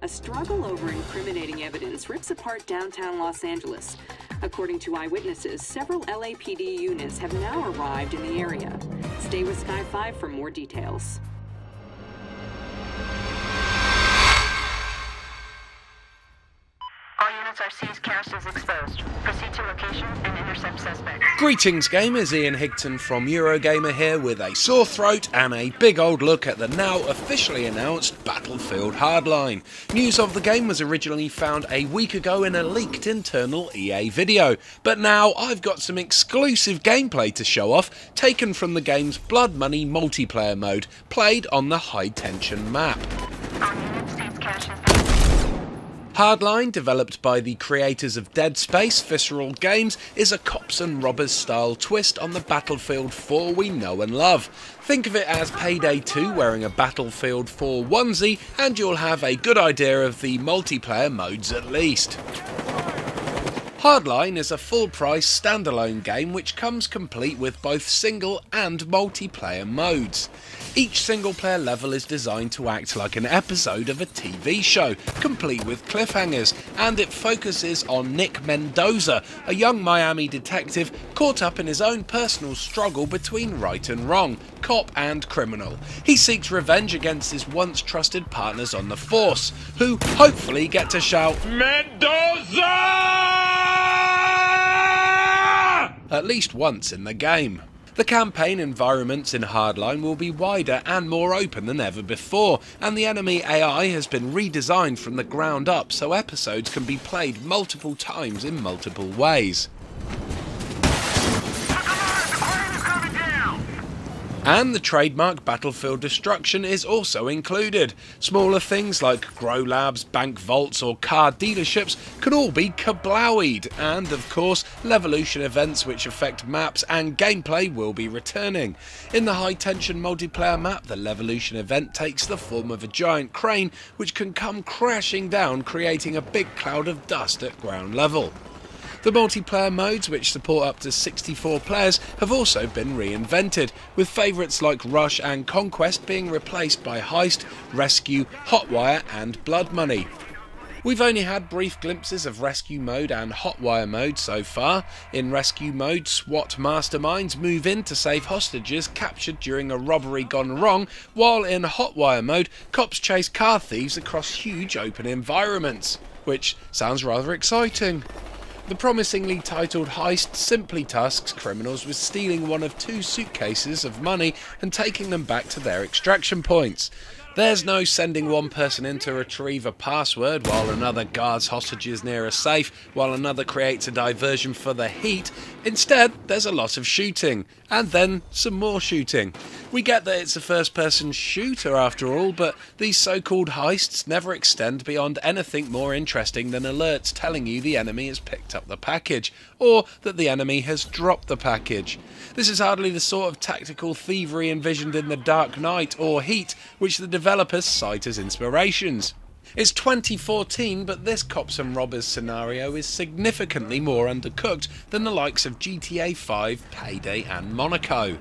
A struggle over incriminating evidence rips apart downtown Los Angeles. According to eyewitnesses, several LAPD units have now arrived in the area. Stay with Sky 5 for more details. All units are seized, cache is exposed. Proceed to location and intercept suspect. Greetings gamers, Ian Higton from Eurogamer here with a sore throat and a big old look at the now officially announced Battlefield Hardline. News of the game was originally found a week ago in a leaked internal EA video, but now I've got some exclusive gameplay to show off, taken from the game's Blood Money multiplayer mode, played on the high tension map. All units seized, cache is Hardline, developed by the creators of Dead Space, Visceral Games, is a cops and robbers style twist on the Battlefield 4 we know and love. Think of it as Payday 2 wearing a Battlefield 4 onesie and you'll have a good idea of the multiplayer modes at least. Hardline is a full-price standalone game which comes complete with both single and multiplayer modes. Each single-player level is designed to act like an episode of a TV show, complete with cliffhangers, and it focuses on Nick Mendoza, a young Miami detective caught up in his own personal struggle between right and wrong, cop and criminal. He seeks revenge against his once trusted partners on the force, who hopefully get to shout Mendoza! At least once in the game. The campaign environments in Hardline will be wider and more open than ever before, and the enemy AI has been redesigned from the ground up so episodes can be played multiple times in multiple ways. And the trademark Battlefield destruction is also included. Smaller things like grow labs, bank vaults or car dealerships can all be kablowied, and of course Levolution events which affect maps and gameplay will be returning. In the high tension multiplayer map, the Levolution event takes the form of a giant crane which can come crashing down, creating a big cloud of dust at ground level. The multiplayer modes, which support up to 64 players, have also been reinvented, with favourites like Rush and Conquest being replaced by Heist, Rescue, Hotwire and Blood Money. We've only had brief glimpses of Rescue mode and Hotwire mode so far. In Rescue mode, SWAT masterminds move in to save hostages captured during a robbery gone wrong, while in Hotwire mode, cops chase car thieves across huge open environments, which sounds rather exciting. The promisingly titled Heist simply tasks criminals with stealing one of 2 suitcases of money and taking them back to their extraction points. There's no sending one person in to retrieve a password while another guards hostages near a safe, while another creates a diversion for the heat. Instead, there's a lot of shooting, and then some more shooting. We get that it's a first-person shooter after all, but these so-called heists never extend beyond anything more interesting than alerts telling you the enemy has picked up the package, or that the enemy has dropped the package. This is hardly the sort of tactical thievery envisioned in The Dark Knight or Heat, which the developers cite as inspirations. It's 2014, but this cops and robbers scenario is significantly more undercooked than the likes of GTA 5, Payday and Monaco.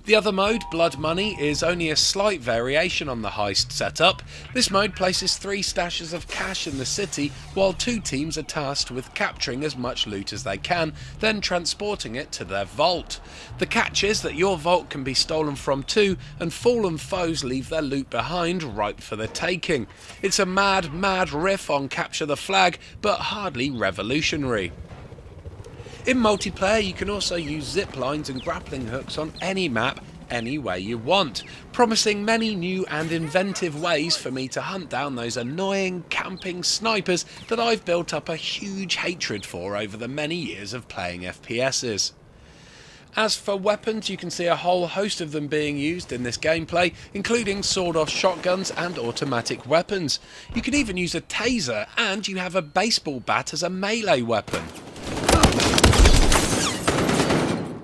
The other mode, Blood Money, is only a slight variation on the heist setup. This mode places 3 stashes of cash in the city, while 2 teams are tasked with capturing as much loot as they can, then transporting it to their vault. The catch is that your vault can be stolen from too, and fallen foes leave their loot behind, ripe for the taking. It's a mad riff on Capture the Flag, but hardly revolutionary. In multiplayer, you can also use zip lines and grappling hooks on any map, any way you want, promising many new and inventive ways for me to hunt down those annoying camping snipers that I've built up a huge hatred for over the many years of playing FPSs. As for weapons, you can see a whole host of them being used in this gameplay, including sawed-off shotguns and automatic weapons. You can even use a taser, and you have a baseball bat as a melee weapon.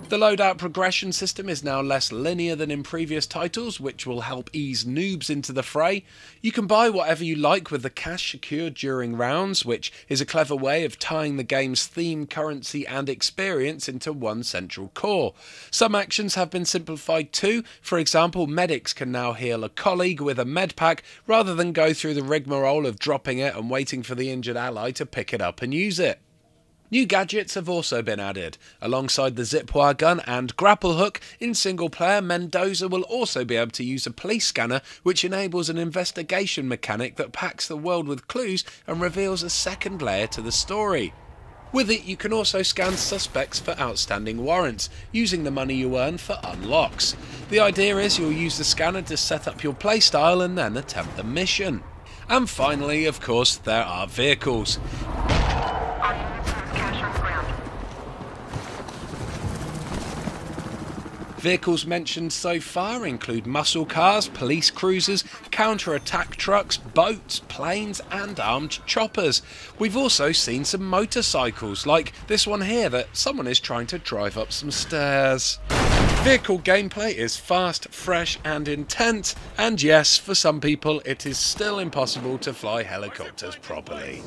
The loadout progression system is now less linear than in previous titles, which will help ease noobs into the fray. You can buy whatever you like with the cash secured during rounds, which is a clever way of tying the game's theme, currency and experience into one central core. Some actions have been simplified too. For example, medics can now heal a colleague with a med pack rather than go through the rigmarole of dropping it and waiting for the injured ally to pick it up and use it. New gadgets have also been added. Alongside the zipwire gun and grapple hook, in single player Mendoza will also be able to use a police scanner, which enables an investigation mechanic that packs the world with clues and reveals a second layer to the story. With it, you can also scan suspects for outstanding warrants, using the money you earn for unlocks. The idea is you'll use the scanner to set up your playstyle and then attempt the mission. And finally, of course, there are vehicles. Vehicles mentioned so far include muscle cars, police cruisers, counter-attack trucks, boats, planes and armed choppers. We've also seen some motorcycles, like this one here that someone is trying to drive up some stairs. Vehicle gameplay is fast, fresh and intense, and yes, for some people it is still impossible to fly helicopters properly.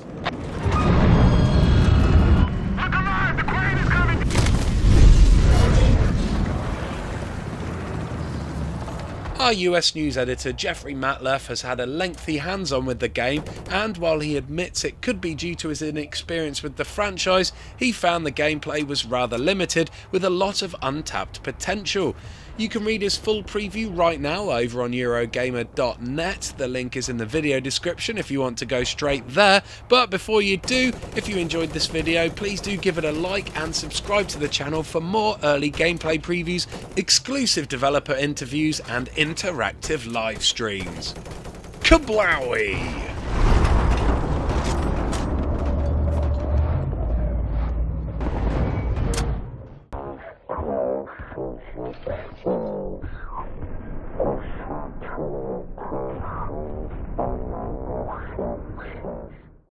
Our US news editor Jeffrey Matleff has had a lengthy hands-on with the game, and while he admits it could be due to his inexperience with the franchise, he found the gameplay was rather limited with a lot of untapped potential. You can read his full preview right now over on Eurogamer.net. The link is in the video description if you want to go straight there. But before you do, if you enjoyed this video, please do give it a like and subscribe to the channel for more early gameplay previews, exclusive developer interviews and interactive live streams. Kablowie!